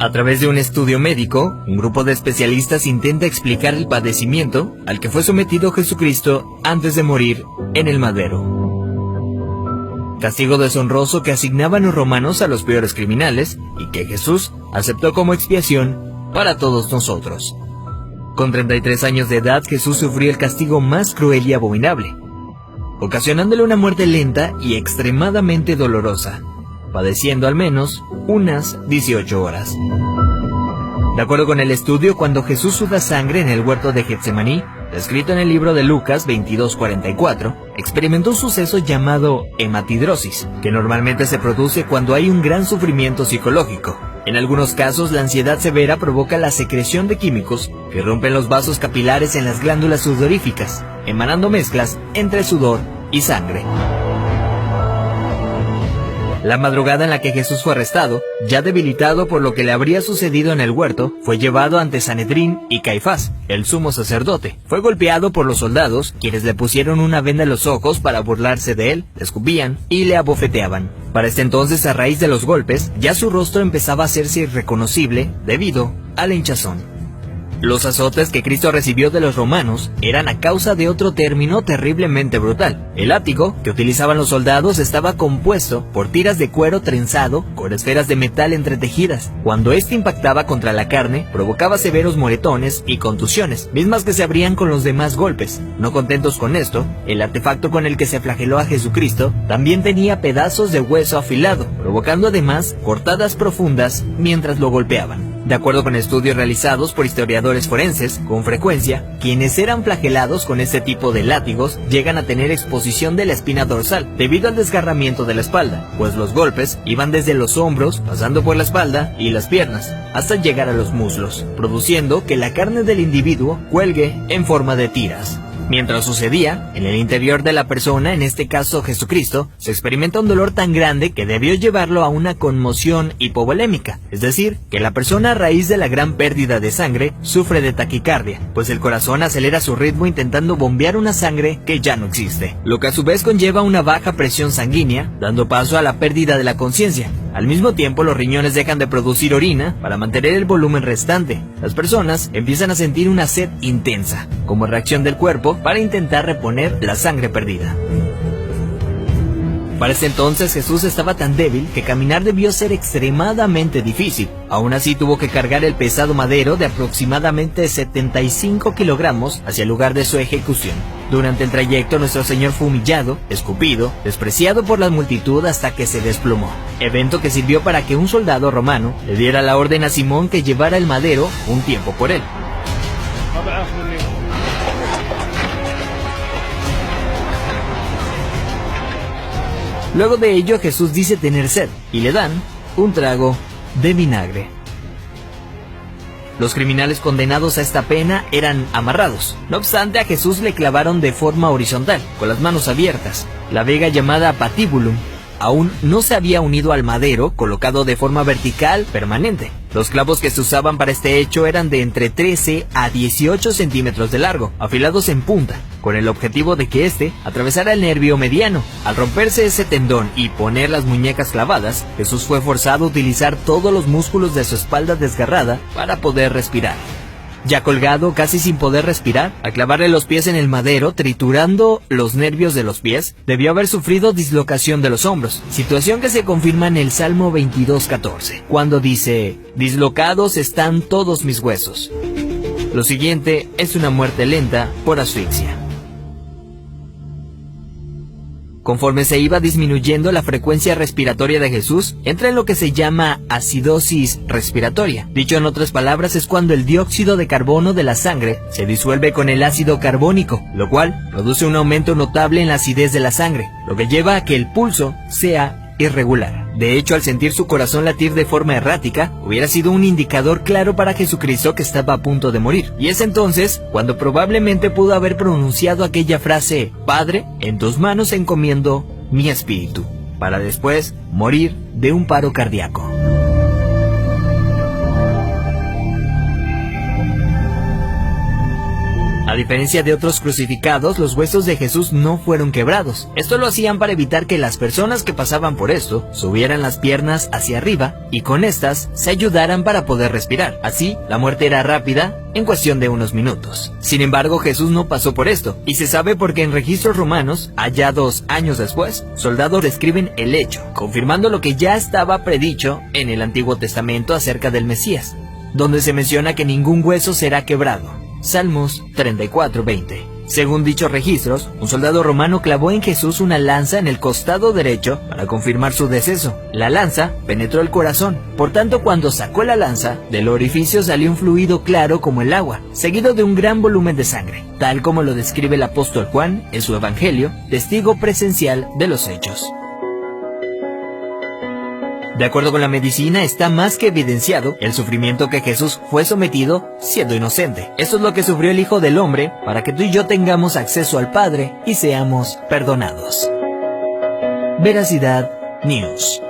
A través de un estudio médico, un grupo de especialistas intenta explicar el padecimiento al que fue sometido Jesucristo antes de morir en el madero. Castigo deshonroso que asignaban los romanos a los peores criminales y que Jesús aceptó como expiación para todos nosotros. Con 33 años de edad, Jesús sufrió el castigo más cruel y abominable, ocasionándole una muerte lenta y extremadamente dolorosa, padeciendo al menos unas 18 horas. De acuerdo con el estudio, cuando Jesús suda sangre en el huerto de Getsemaní, descrito en el libro de Lucas 22:44, experimentó un suceso llamado hematidrosis, que normalmente se produce cuando hay un gran sufrimiento psicológico. En algunos casos, la ansiedad severa provoca la secreción de químicos que rompen los vasos capilares en las glándulas sudoríficas, emanando mezclas entre sudor y sangre. La madrugada en la que Jesús fue arrestado, ya debilitado por lo que le habría sucedido en el huerto, fue llevado ante Sanedrín y Caifás, el sumo sacerdote. Fue golpeado por los soldados, quienes le pusieron una venda en los ojos para burlarse de él, le escupían y le abofeteaban. Para este entonces, a raíz de los golpes, ya su rostro empezaba a hacerse irreconocible debido a la hinchazón. Los azotes que Cristo recibió de los romanos eran a causa de otro término terriblemente brutal. El látigo que utilizaban los soldados estaba compuesto por tiras de cuero trenzado con esferas de metal entretejidas. Cuando este impactaba contra la carne, provocaba severos moretones y contusiones, mismas que se abrían con los demás golpes. No contentos con esto, el artefacto con el que se flageló a Jesucristo también tenía pedazos de hueso afilado, provocando además cortadas profundas mientras lo golpeaban. De acuerdo con estudios realizados por historiadores forenses, con frecuencia, quienes eran flagelados con este tipo de látigos llegan a tener exposición de la espina dorsal debido al desgarramiento de la espalda, pues los golpes iban desde los hombros, pasando por la espalda y las piernas, hasta llegar a los muslos, produciendo que la carne del individuo cuelgue en forma de tiras. Mientras sucedía, en el interior de la persona, en este caso Jesucristo, se experimenta un dolor tan grande que debió llevarlo a una conmoción hipovolémica, es decir, que la persona a raíz de la gran pérdida de sangre sufre de taquicardia, pues el corazón acelera su ritmo intentando bombear una sangre que ya no existe, lo que a su vez conlleva una baja presión sanguínea, dando paso a la pérdida de la conciencia. Al mismo tiempo, los riñones dejan de producir orina para mantener el volumen restante. Las personas empiezan a sentir una sed intensa, como reacción del cuerpo para intentar reponer la sangre perdida. Para ese entonces Jesús estaba tan débil que caminar debió ser extremadamente difícil. Aún así tuvo que cargar el pesado madero de aproximadamente 75 kilogramos hacia el lugar de su ejecución. Durante el trayecto nuestro Señor fue humillado, escupido, despreciado por la multitud hasta que se desplomó. Evento que sirvió para que un soldado romano le diera la orden a Simón que llevara el madero un tiempo por él. Luego de ello Jesús dice tener sed y le dan un trago de vinagre. Los criminales condenados a esta pena eran amarrados. No obstante, a Jesús le clavaron de forma horizontal, con las manos abiertas. La vega llamada patíbulum aún no se había unido al madero, colocado de forma vertical permanente. Los clavos que se usaban para este hecho eran de entre 13 a 18 centímetros de largo, afilados en punta, con el objetivo de que éste atravesara el nervio mediano. Al romperse ese tendón y poner las muñecas clavadas, Jesús fue forzado a utilizar todos los músculos de su espalda desgarrada para poder respirar. Ya colgado, casi sin poder respirar, al clavarle los pies en el madero, triturando los nervios de los pies, debió haber sufrido dislocación de los hombros, situación que se confirma en el Salmo 22:14, cuando dice: «Dislocados están todos mis huesos». Lo siguiente es una muerte lenta por asfixia. Conforme se iba disminuyendo la frecuencia respiratoria de Jesús, entra en lo que se llama acidosis respiratoria. Dicho en otras palabras, es cuando el dióxido de carbono de la sangre se disuelve con el ácido carbónico, lo cual produce un aumento notable en la acidez de la sangre, lo que lleva a que el pulso sea irregular. De hecho, al sentir su corazón latir de forma errática, hubiera sido un indicador claro para Jesucristo que estaba a punto de morir. Y es entonces cuando probablemente pudo haber pronunciado aquella frase: «Padre, en tus manos encomiendo mi espíritu», para después morir de un paro cardíaco. A diferencia de otros crucificados, los huesos de Jesús no fueron quebrados. Esto lo hacían para evitar que las personas que pasaban por esto subieran las piernas hacia arriba y con estas se ayudaran para poder respirar. Así, la muerte era rápida en cuestión de unos minutos. Sin embargo, Jesús no pasó por esto, y se sabe porque en registros romanos, allá 2 años después, soldados describen el hecho, confirmando lo que ya estaba predicho en el Antiguo Testamento acerca del Mesías, donde se menciona que ningún hueso será quebrado. Salmos 34:20. Según dichos registros, un soldado romano clavó en Jesús una lanza en el costado derecho para confirmar su deceso. La lanza penetró el corazón, por tanto cuando sacó la lanza, del orificio salió un fluido claro como el agua, seguido de un gran volumen de sangre, tal como lo describe el apóstol Juan en su Evangelio, testigo presencial de los hechos. De acuerdo con la medicina, está más que evidenciado el sufrimiento que Jesús fue sometido siendo inocente. Esto es lo que sufrió el Hijo del Hombre para que tú y yo tengamos acceso al Padre y seamos perdonados. Veracidad News.